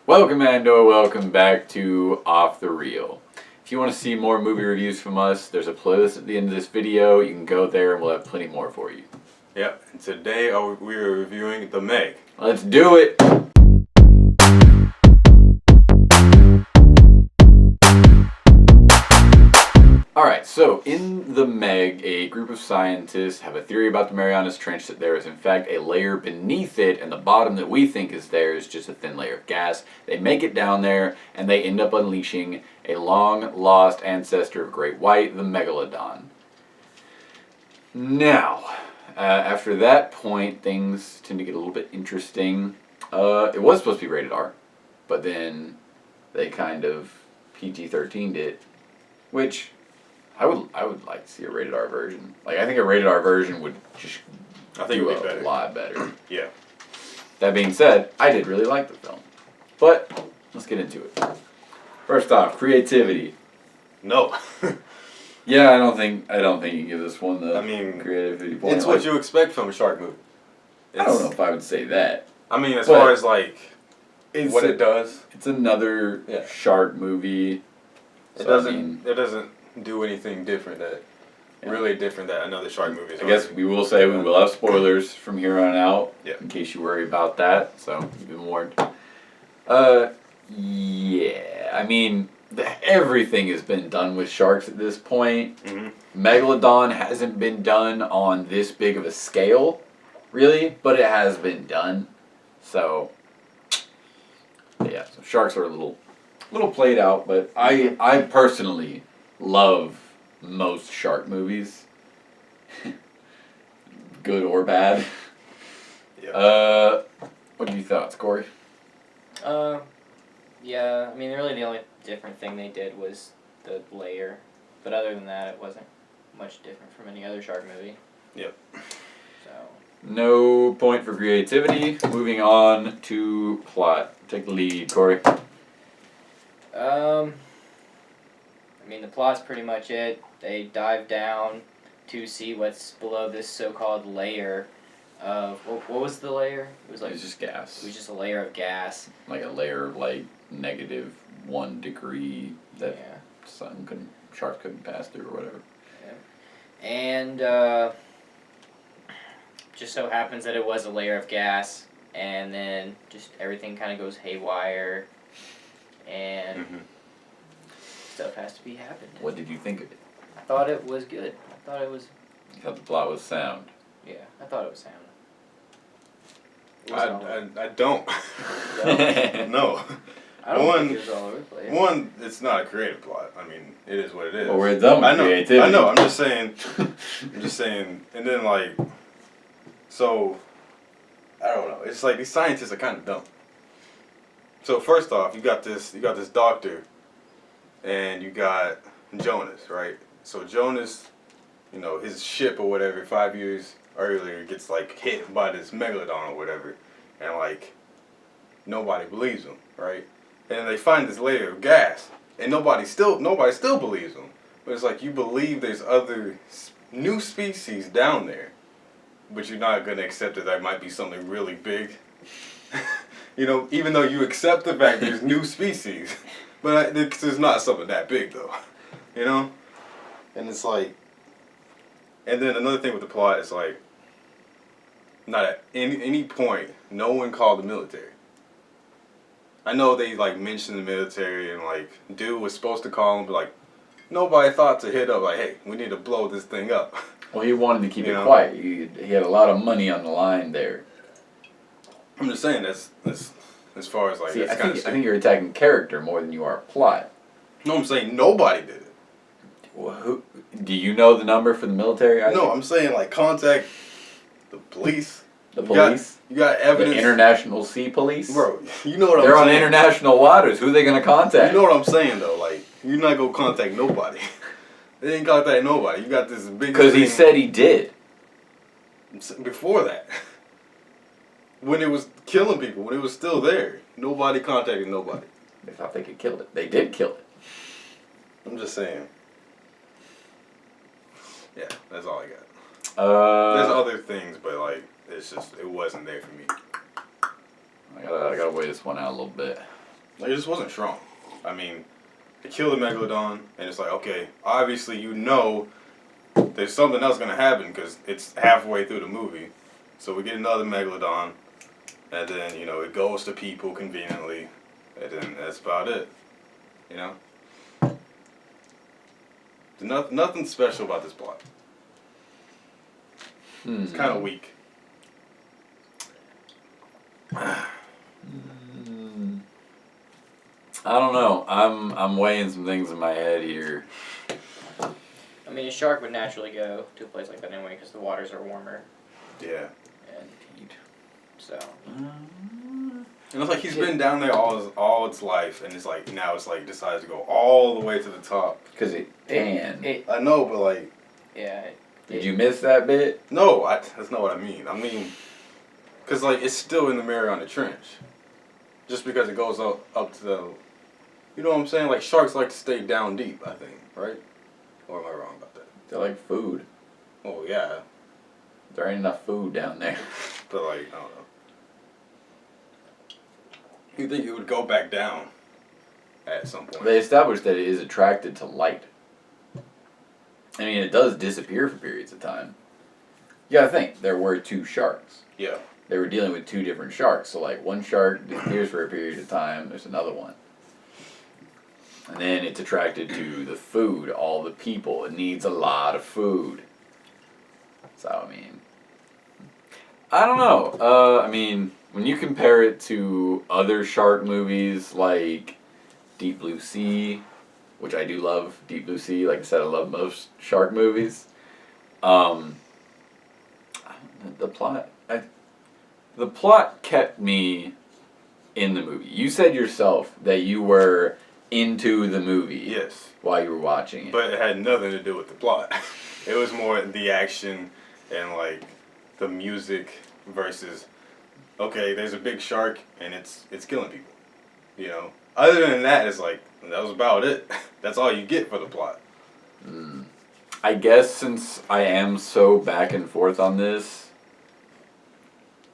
Welcome, Ando. Welcome back to Off the Reel. If you want to see more movie reviews from us, there's a playlist at the end of this video. You can go there and we'll have plenty more for you. Yep, and today we are reviewing The Meg. Let's do it! Alright, so in The Meg, a group of scientists have a theory about the Marianas Trench that there is in fact a layer beneath it, and the bottom that we think is there is just a thin layer of gas. They make it down there, and they end up unleashing a long-lost ancestor of Great White, the Megalodon. Now, after that point, things tend to get a little bit interesting. It was supposed to be rated R, but then they kind of PG-13'd it, which I would like to see a rated R version. Like, I think a rated R version would just do a lot better. Yeah. That being said, I did really like the film, but let's get into it. First off, creativity. No. Yeah, I don't think you give this one the creativity point. It's what you expect from a shark movie. I don't know if I would say that. I mean, as far as like what it does, it's another shark movie. It doesn't do anything different really different that another shark movie is. I guess we will say we will have spoilers from here on out. Yeah. In case you worry about that, so you've been warned. Yeah. I mean, everything has been done with sharks at this point. Mm-hmm. Megalodon hasn't been done on this big of a scale, really, but it has been done. So, yeah, so sharks are a little played out, but I personally love most shark movies, good or bad. Yeah. What are your thoughts, Corey? Yeah, I mean, really the only different thing they did was the layer, but other than that, it wasn't much different from any other shark movie. Yep. So. No point for creativity. Moving on to plot. Take the lead, Corey. I mean, the plot's pretty much it. They dive down to see what's below this so-called layer of... What was the layer? It was just gas. It was just a layer of gas. Like a layer of, -1 degree that sharks couldn't pass through or whatever. Yeah. And, just so happens that it was a layer of gas, and then just everything kind of goes haywire, and... Mm-hmm. Stuff has to be happened. What did you think of it? I thought it was good. You thought the plot was sound? Yeah, I thought it was sound. I don't. No. I don't think it was all over the place. One, it's not a creative plot. I mean, it is what it is. Well, we're done with creativity. I know. I'm just saying. And then so I don't know. It's like these scientists are kind of dumb. So first off, you got this doctor. And you got Jonas, right? So Jonas, his ship or whatever, 5 years earlier gets hit by this megalodon or whatever, and nobody believes him, right? And then they find this layer of gas, and nobody still believes him. But it's you believe there's other new species down there, but you're not gonna accept that there might be something really big. Even though you accept the fact there's new species. But there's not something that big, though, And it's and then another thing with the plot is not at any point, no one called the military. I know they mentioned the military and dude was supposed to call him, but nobody thought to hit up hey, we need to blow this thing up. Well, he wanted to keep it quiet. He had a lot of money on the line there. I'm just saying that's. As far as See, I think you're attacking character more than you are plot. No, I'm saying nobody did it. Well, do you know the number for the military? No, I'm saying contact the police. The police? You got evidence. The International Sea Police? Bro, you know what I'm saying. They're on international waters. Who are they going to contact? You know what I'm saying, though. You're not going to contact nobody. They didn't contact nobody. You got this big... Because he said he did. Before that. When it was killing people, when it was still there, nobody contacted nobody. They thought they could kill it. They did kill it. I'm just saying. Yeah, that's all I got. There's other things, but it wasn't there for me. I gotta weigh this one out a little bit. Like, it just wasn't strong. I mean, they kill the megalodon, and it's like, okay, obviously you know there's something else gonna happen because it's halfway through the movie. So we get another megalodon, and then it goes to people conveniently, and then that's about it. You know, nothing special about this plot. It's kind of weak. I don't know. I'm weighing some things in my head here. I mean, a shark would naturally go to a place like that anyway because the waters are warmer. Yeah. And so. And it's like he's been down there all its life, and it's like now it's like decides to go all the way to the top. Because it can. I know, but like. Yeah. Did you miss that bit? No, that's not what I mean. I mean, because like it's still in the Mariana Trench. Just because it goes up to the. You know what I'm saying? Like sharks like to stay down deep, I think, right? Or am I wrong about that? They're like food. Oh yeah. There ain't enough food down there. But like, I don't know. You think it would go back down at some point? They established that it is attracted to light. I mean, it does disappear for periods of time. You gotta think, there were two sharks. Yeah. They were dealing with two different sharks. So like one shark disappears for a period of time, there's another one. And then it's attracted to the food, all the people. It needs a lot of food. So, I mean, I don't know. I mean, when you compare it to other shark movies like Deep Blue Sea, which I do love Deep Blue Sea. Like I said, I love most shark movies. The plot kept me in the movie. You said yourself that you were into the movie. Yes. While you were watching it. But it had nothing to do with the plot. It was more the action and like the music versus, okay, there's a big shark and it's killing people. Other than that, it's like that was about it. That's all you get for the plot. I guess since I am so back and forth on this,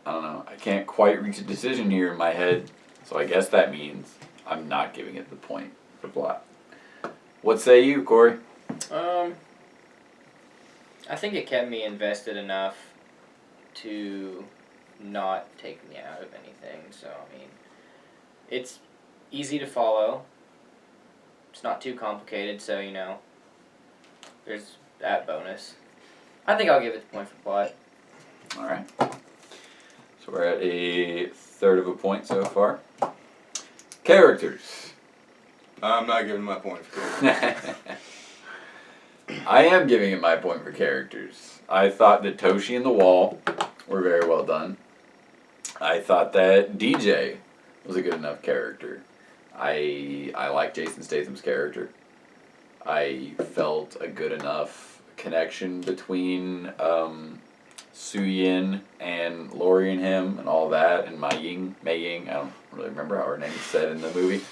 I don't know. I can't quite reach a decision here in my head, so I guess that means I'm not giving it the point for plot. What say you, Corey? I think it kept me invested enough to not take me out of anything. So, I mean, it's easy to follow. It's not too complicated, so, there's that bonus. I think I'll give it the point for plot. Alright. So we're at a third of a point so far. Characters. I'm not giving my point for characters. I am giving it my point for characters. I thought that Toshi and the Wall were very well done. I thought that DJ was a good enough character. I like Jason Statham's character. I felt a good enough connection between Su-Yin and Lori and him and all that, and Mei Ying, I don't really remember how her name is said in the movie.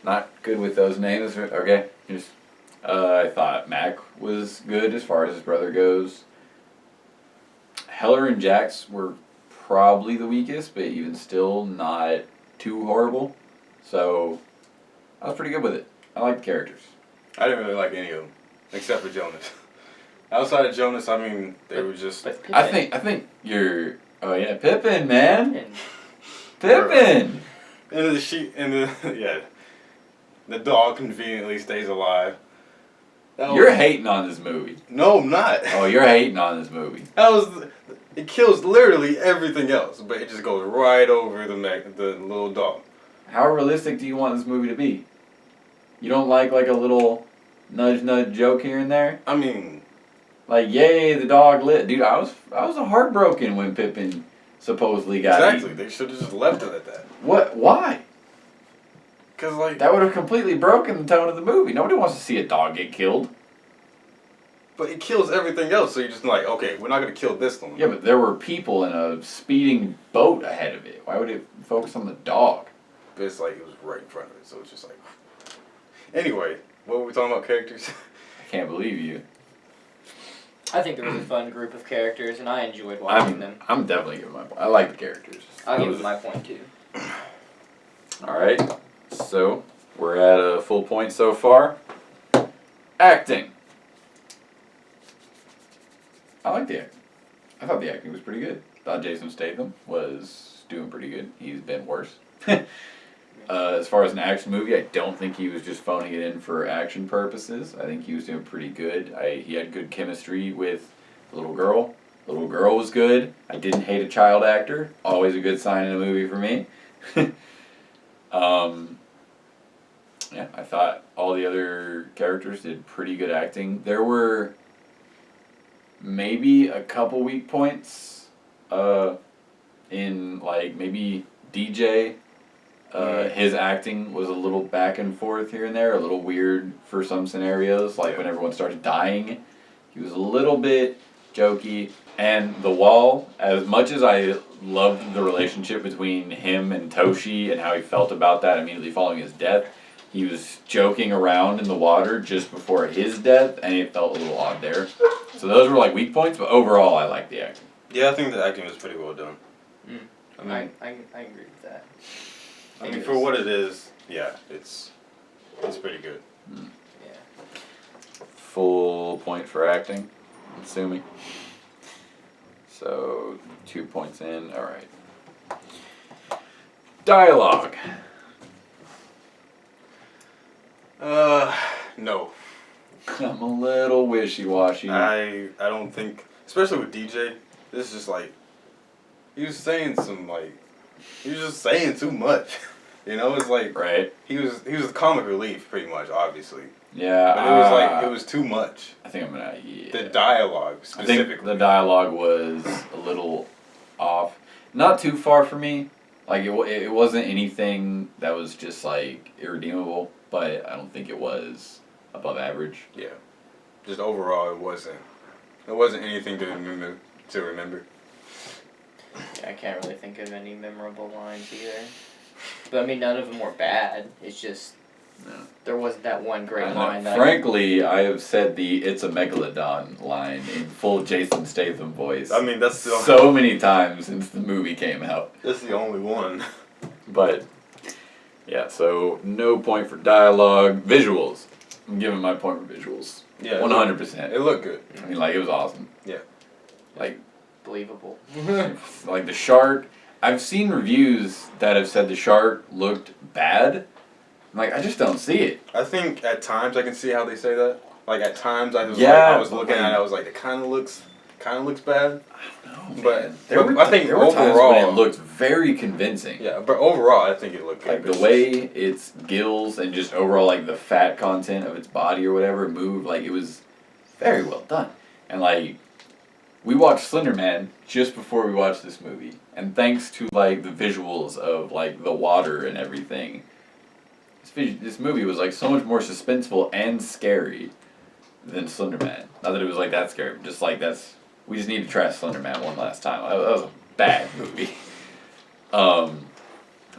Not good with those names. Okay, I thought Mac was good as far as his brother goes. Heller and Jax were probably the weakest, but even still not too horrible. So I was pretty good with it. I liked the characters. I didn't really like any of them, except for Jonas. Outside of Jonas, I mean, they were just. I think you're. Oh yeah, Pippin, man. Pippin. And the sheep, the dog conveniently stays alive. You're hating on this movie. No, I'm not. Oh, you're hating on this movie. It kills literally everything else, but it just goes right over the little dog. How realistic do you want this movie to be? You don't like a little nudge joke here and there? I mean, like, yay, the dog lit. Dude, I was heartbroken when Pippin supposedly got exactly. eaten. They should have just left it at that. What? Why? Because that would have completely broken the tone of the movie. Nobody wants to see a dog get killed. But it kills everything else, so you're just like, okay, we're not going to kill this one. Yeah, but there were people in a speeding boat ahead of it. Why would it focus on the dog? But it's like it was right in front of it, so it's just like. Anyway, what were we talking about, characters? I can't believe you. I think there was a fun group of characters, and I enjoyed watching them. I'm definitely giving my point. I like the characters. I'll give it my point too. Alright, so we're at a full point so far. Acting. I like the acting. I thought the acting was pretty good. Thought Jason Statham was doing pretty good. He's been worse. As far as an action movie, I don't think he was just phoning it in for action purposes. I think he was doing pretty good. He had good chemistry with the little girl. The little girl was good. I didn't hate a child actor. Always a good sign in a movie for me. Yeah, I thought all the other characters did pretty good acting. There were maybe a couple weak points in like maybe DJ. His acting was a little back and forth here and there, a little weird for some scenarios, like when everyone started dying. He was a little bit jokey. And The Wall, as much as I loved the relationship between him and Toshi and how he felt about that immediately following his death, he was joking around in the water just before his death, and it felt a little odd there. So those were like weak points, but overall I liked the acting. Yeah, I think the acting was pretty well done. I mean, I agree with that. I mean, for what it is, yeah, it's pretty good. Yeah. Full point for acting, I'm assuming. So 2 points in. All right. Dialogue. No. I'm a little wishy-washy. I don't think, especially with DJ, this is just like, he was saying just saying too much. You know, it's like, right. He was the comic relief pretty much, obviously. Yeah. But it was like, it was too much. I think I'm gonna, yeah. The dialogue specifically. I think the dialogue was a little off. Not too far for me. Like, it wasn't anything that was just, like, irredeemable, but I don't think it was above average. Yeah. Just overall, it wasn't anything to remember. Yeah, I can't really think of any memorable lines either. But I mean, none of them were bad. It's just there wasn't that one great line. Frankly, I have said the "It's a Megalodon" line in full Jason Statham voice. I mean, that's so many times since the movie came out. That's the only one. But yeah, so no point for dialogue. Visuals. I'm giving my point for visuals. Yeah, 100%. It looked good. I mean, like, it was awesome. Yeah. Like, believable. like the shark. I've seen reviews that have said the shark looked bad. I'm like, I just don't see it. I think at times I can see how they say that. Like at times I was looking at it, I was like, it kind of looks bad. I don't know, but man. There were overall, times when it looked very convincing. Yeah, but overall I think it looked good. Like the way its gills and just overall like the fat content of its body or whatever moved, like it was very well done. And like, we watched Slender Man just before we watched this movie, and thanks to like the visuals of like the water and everything, this movie was like so much more suspenseful and scary than Slender Man. Not that it was like that scary, but just like we just need to try Slender Man one last time. That was a bad movie. But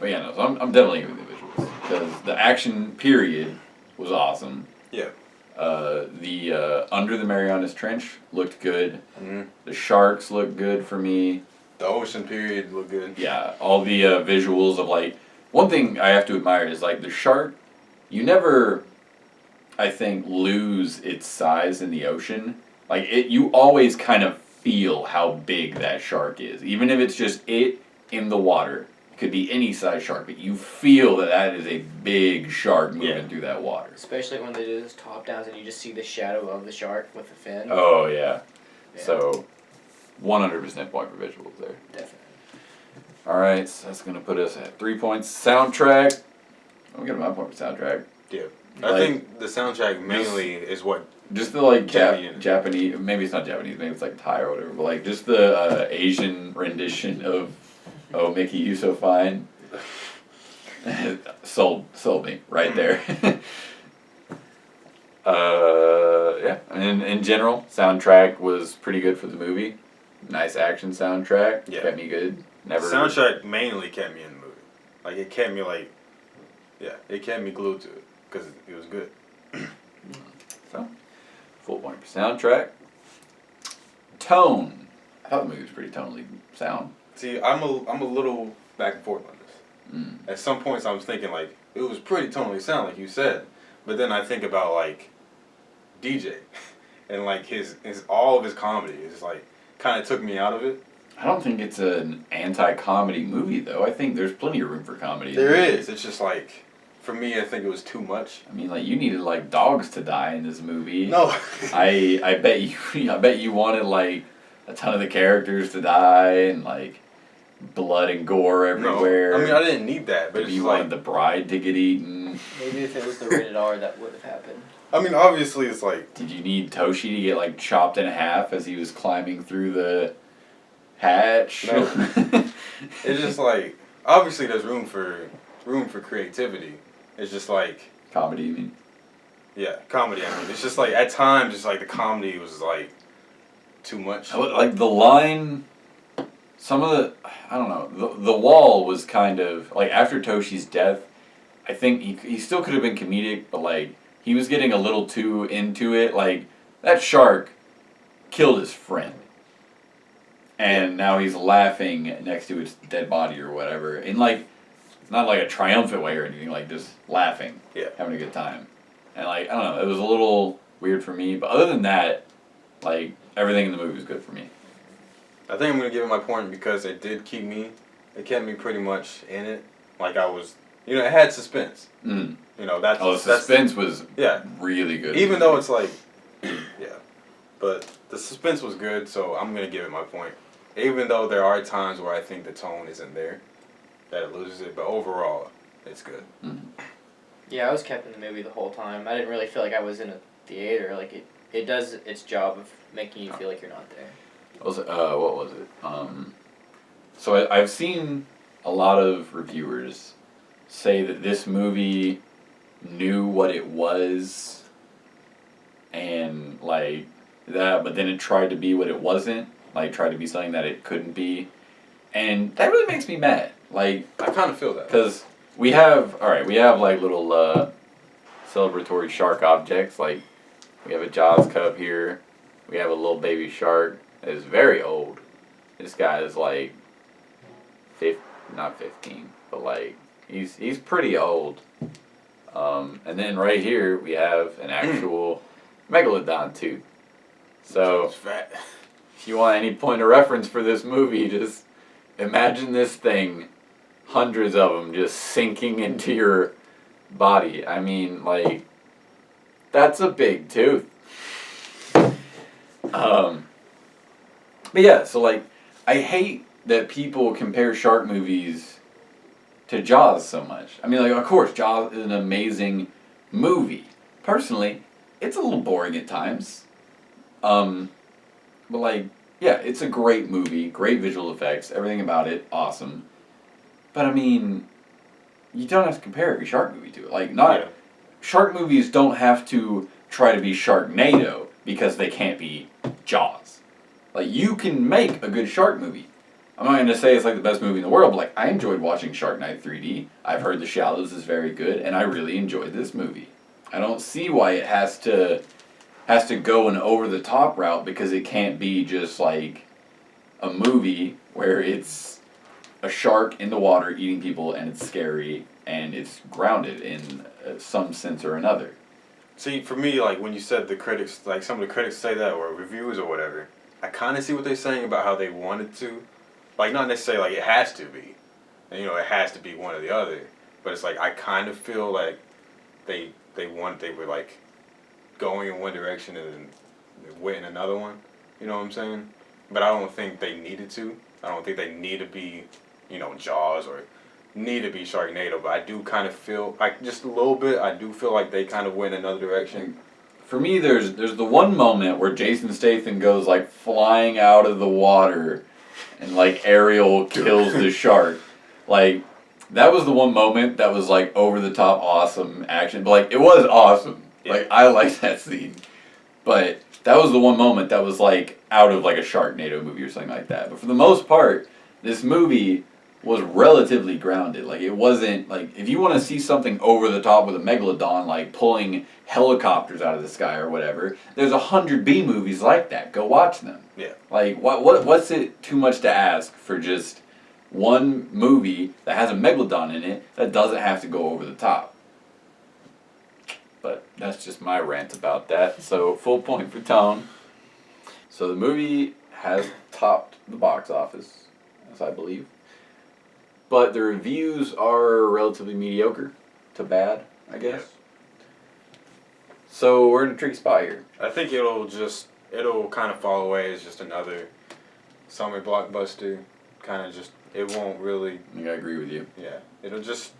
yeah, no, so I'm definitely giving the visuals because the action period was awesome. Yeah. The Under the Marianas Trench looked good. Mm-hmm. The sharks looked good for me. The ocean period looked good. Yeah, all the visuals of like, one thing I have to admire is like the shark, you never, I think, lose its size in the ocean. Like you always kind of feel how big that shark is, even if it's just it in the water. Could be any size shark, but you feel that is a big shark moving through that water. Especially when they do those top downs and you just see the shadow of the shark with the fin. Oh yeah. So 100% point for visuals there. Definitely. Alright, so that's gonna put us at 3 points. Soundtrack. I'm gonna get my point for soundtrack. Yeah. Like, I think the soundtrack mainly is what just the like Japanese, maybe it's not Japanese, maybe it's like Thai or whatever, but like just the Asian rendition of "Oh Mickey, You So Fine" sold me right there. Yeah, and in general, soundtrack was pretty good for the movie. Nice action soundtrack. Yeah. Kept me good. Never. The soundtrack mainly kept me in the movie. Like it kept me it kept me glued to it because it was good. So, full point for soundtrack. Tone. I thought the movie was pretty tonally sound. See, I'm a little back and forth on this. At some points, I was thinking like it was pretty tonally sound, like you said. But then I think about like DJ, and like his all of his comedy is like kind of took me out of it. I don't think it's an anti-comedy movie though. I think there's plenty of room for comedy. There is. It's just like, for me, I think it was too much. I mean, like you needed like dogs to die in this movie. No. I bet you wanted like a ton of the characters to die and like blood and gore everywhere. No. I mean, I didn't need that, but maybe you wanted the bride to get eaten. Maybe if it was the rated R, that would have happened. I mean, obviously, it's like. Did you need Toshi to get like chopped in half as he was climbing through the hatch? No. It's just like, obviously, there's room for creativity. It's just like. Comedy, you mean? Yeah, comedy. I mean, it's just like at times, it's like the comedy was like too much. Like the line, some of the, I don't know, the wall was kind of like after Toshi's death. I think he still could have been comedic, but like he was getting a little too into it. Like that shark killed his friend, and now he's laughing next to its dead body or whatever, and like not like a triumphant way or anything, like just laughing, having a good time. And like, I don't know, it was a little weird for me, but other than that, like, everything in the movie was good for me. I think I'm going to give it my point because it kept me pretty much in it. Like I was, it had suspense. Mm. The suspense was really good. Even though it's like, but the suspense was good, so I'm going to give it my point. Even though there are times where I think the tone isn't there, that it loses it, but overall, it's good. Mm-hmm. Yeah, I was kept in the movie the whole time. I didn't really feel like I was in a theater. Like it does its job of making you feel like you're not there. What was it? So I've seen a lot of reviewers say that this movie knew what it was, and like that, but then it tried to be what it wasn't. Like tried to be something that it couldn't be, and that really makes me mad. Like I kind of feel that because. We have like little celebratory shark objects. Like we have a Jaws cup here. We have a little baby shark that is very old. This guy is like not 15, but like he's pretty old. And then right here we have an actual megalodon tooth. So if you want any point of reference for this movie, just imagine this thing. Hundreds of them just sinking into your body. I mean, like, that's a big tooth. But yeah, so like, I hate that people compare shark movies to Jaws so much. I mean, like, of course, Jaws is an amazing movie. Personally, it's a little boring at times. But like, yeah, it's a great movie, great visual effects, everything about it, awesome. But I mean, you don't have to compare every shark movie to it. Like, shark movies don't have to try to be Sharknado because they can't be Jaws. Like, you can make a good shark movie. I'm not going to say it's like the best movie in the world, but like, I enjoyed watching Shark Night 3D. I've heard The Shallows is very good, and I really enjoyed this movie. I don't see why it has to go an over-the-top route because it can't be just like a movie where it's a shark in the water eating people, and it's scary, and it's grounded in some sense or another. See, for me, like, when you said the critics, like, some of the critics say that, or reviewers or whatever, I kind of see what they're saying about how they wanted to. Like, not necessarily, like, it has to be. And, it has to be one or the other. But it's like, I kind of feel like they were, like, going in one direction and then went in another one. You know what I'm saying? But I don't think they needed to. I don't think they need to be Jaws or need to be Sharknado, but I do kind of feel like just a little bit. I do feel like they kind of went another direction. For me, there's the one moment where Jason Statham goes like flying out of the water, and like Ariel kills the shark. Like that was the one moment that was like over the top awesome action, but like it was awesome. Yeah. Like I liked that scene, but that was the one moment that was like out of like a Sharknado movie or something like that. But for the most part, this movie was relatively grounded. Like it wasn't like if you want to see something over the top with a megalodon like pulling helicopters out of the sky or whatever, there's 100 B movies like that. Go watch them. Yeah. Like what's it too much to ask for just one movie that has a megalodon in it that doesn't have to go over the top. But that's just my rant about that. So full point for Tone. So the movie has topped the box office, as I believe. But the reviews are relatively mediocre to bad, I guess. Yeah. So we're in a tricky spot here. I think it'll kind of fall away as just another summer blockbuster. Kind of just, it won't really. I think I agree with you. Yeah, it'll just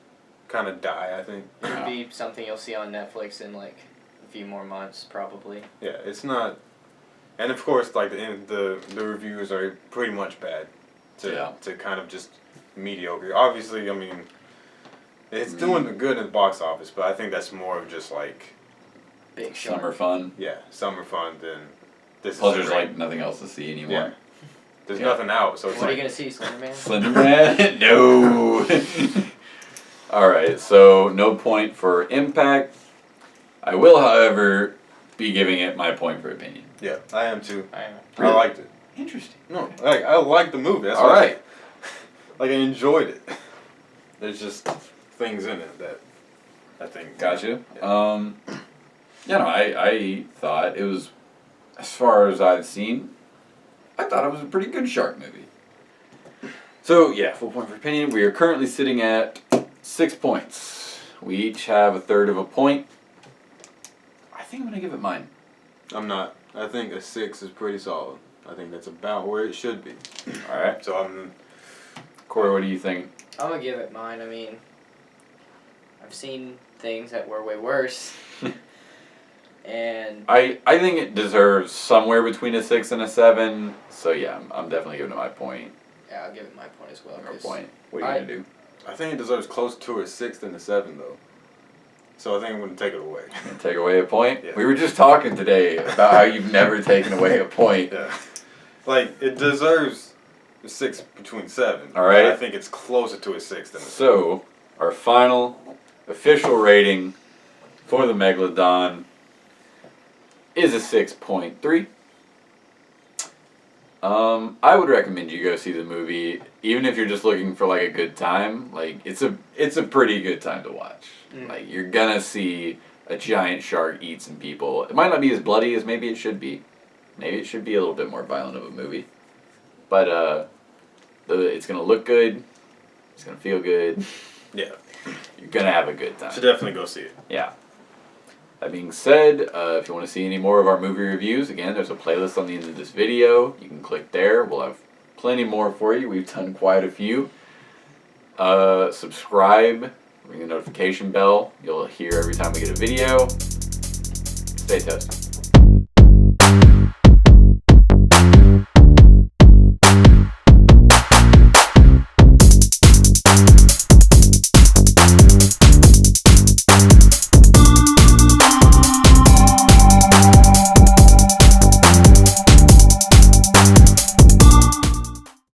kind of die. I think. It'll be something you'll see on Netflix in like a few more months, probably. Yeah, it's not. And of course, like the reviews are pretty much bad. To kind of just mediocre. Obviously, I mean, it's doing good in the box office, but I think that's more of just like. Big shark. Summer fun. Yeah, summer fun. Then this Plus, is there's like nothing else to see anymore. Yeah. There's nothing out, so it's What are like. you gonna see, Slender Man? Slender Man? No. All right, so no point for impact. I will, however, be giving it my point for opinion. Yeah, I am too. I don't know. Really? I liked it. Interesting. No, like I liked the movie. That's All why right. Like I enjoyed it. There's just things in it that I think. Gotcha. Yeah. Yeah, no, I thought it was, as far as I've seen, I thought it was a pretty good shark movie. So, yeah, full point for opinion. We are currently sitting at 6 points. We each have a third of a point. I think I'm going to give it mine. I'm not. I think a 6 is pretty solid. I think that's about where it should be. All right. So I'm. Corey, what do you think? I'm gonna give it mine. I mean, I've seen things that were way worse. And I think it deserves somewhere between a 6 and a 7. So, yeah, I'm definitely giving it my point. yeah, I'll give it my point as well. Or 'cause point. What are you going to do? I think it deserves close to a 6 than a 7 though. So I think I'm gonna take it away. Take away a point? Yeah. We were just talking today about how you've never taken away a point. Yeah. Like it deserves a 6 between 7. All right. But I think it's closer to a 6 than a 7. So, our final official rating for the Megalodon is a 6.3. I would recommend you go see the movie, even if you're just looking for like a good time. Like it's a pretty good time to watch. Like you're gonna see a giant shark eat some people. It might not be as bloody as maybe it should be. Maybe it should be a little bit more violent of a movie. But it's gonna look good. It's gonna feel good. Yeah. You're gonna have a good time. Should definitely go see it. Yeah. That being said, if you want to see any more of our movie reviews, again, there's a playlist on the end of this video. You can click there. We'll have plenty more for you. We've done quite a few. Subscribe. Ring the notification bell. You'll hear every time we get a video. Stay toasty.